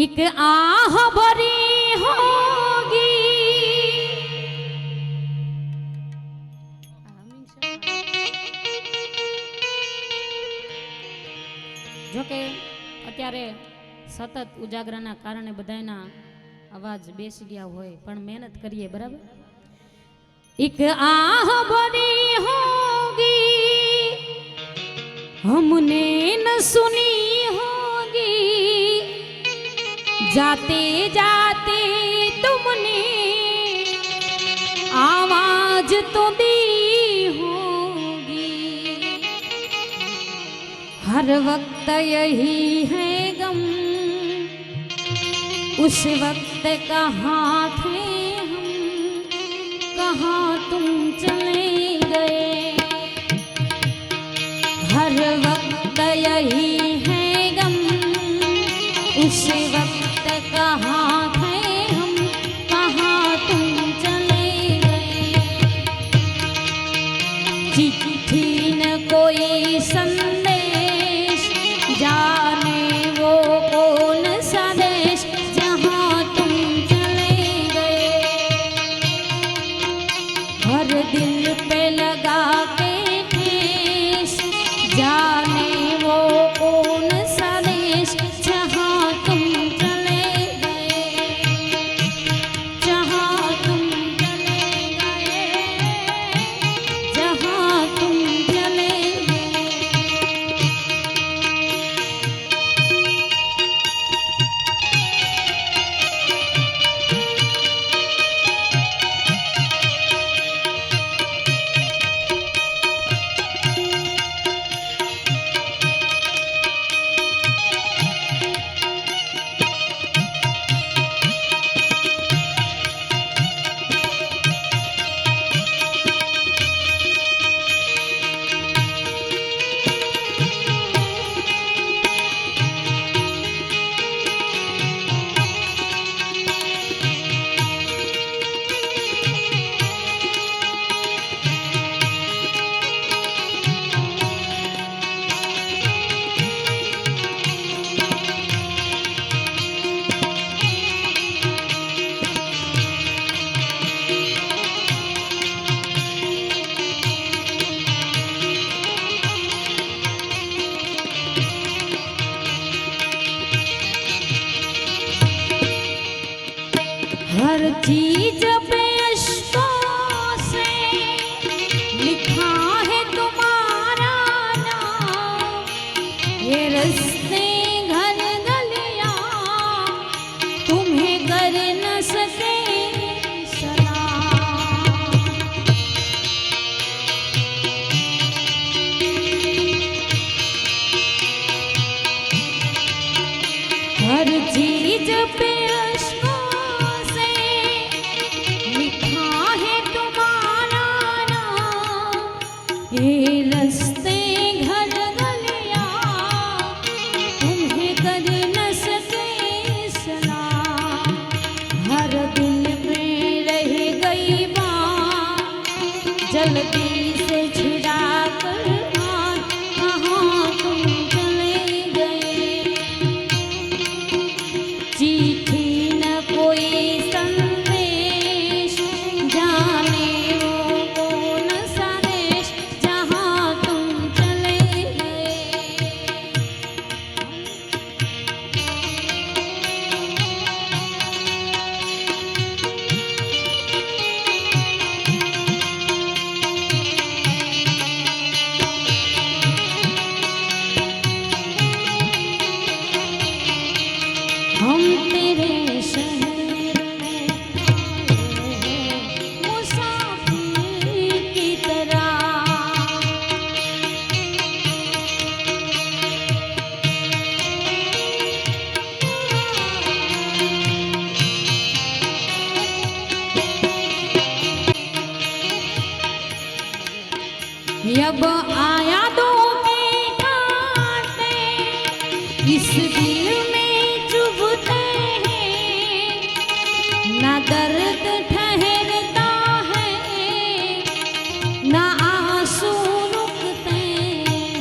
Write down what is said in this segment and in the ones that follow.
एक आह भरी होगी। जो के અત્યારે સતત ઉજાગરાના કારણે બધાના અવાજ બેસી ગયા હોય, પણ મહેનત કરીએ બરાબર। एक आह भरी होगी हमने न सुनी होगी, जाते जाते तुमने आवाज तो दी होगी। हर वक्त यही है गम, उस वक्त कहाँ थे हम, कहाँ तुम चले गए। हर वक्त यही है गम, उस वक्त कहाँ थे हम, कहाँ तुम चले गए। चिट्ठी न कोई संदेश, जाने वो कौन सा देश, जहाँ तुम चले गए। हर दिल पे लगा के ठेस, जाने वो कौन सा देश, जहाँ तुम चले गए, जहाँ तुम चले गए, जहाँ तुम चले गए। हर चीज पे अश्कों से लिखा है तुम्हारा नाम, ये रस्ते घर गलियां तुम्हें कर न सके सलाम। हर चीज पे ये रस्ते घर गलियां तुम्हें कर न सके सलाम। हर दिल में रह गई बात, जल्दी से छुड़ा कर कहाँ तुम चले गए। चिट्ठी न कोई संदेश, जाने वो कौन सा देश, जहाँ तुम चले गए। हम तेरे शहर में मुसाफिर की तरह, अब आया दो के कांटे इस दिल में चुभते हैं, ना दर्द ठहरता है, ना आंसू रुकते हैं।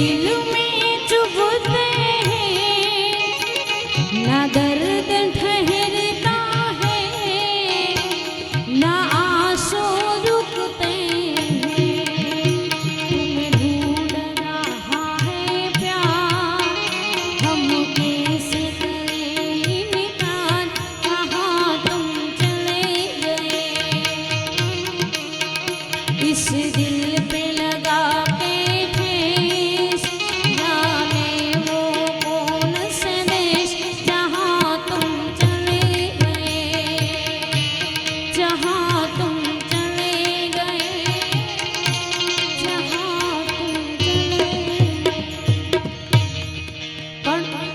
दिल में चुभते हैं ना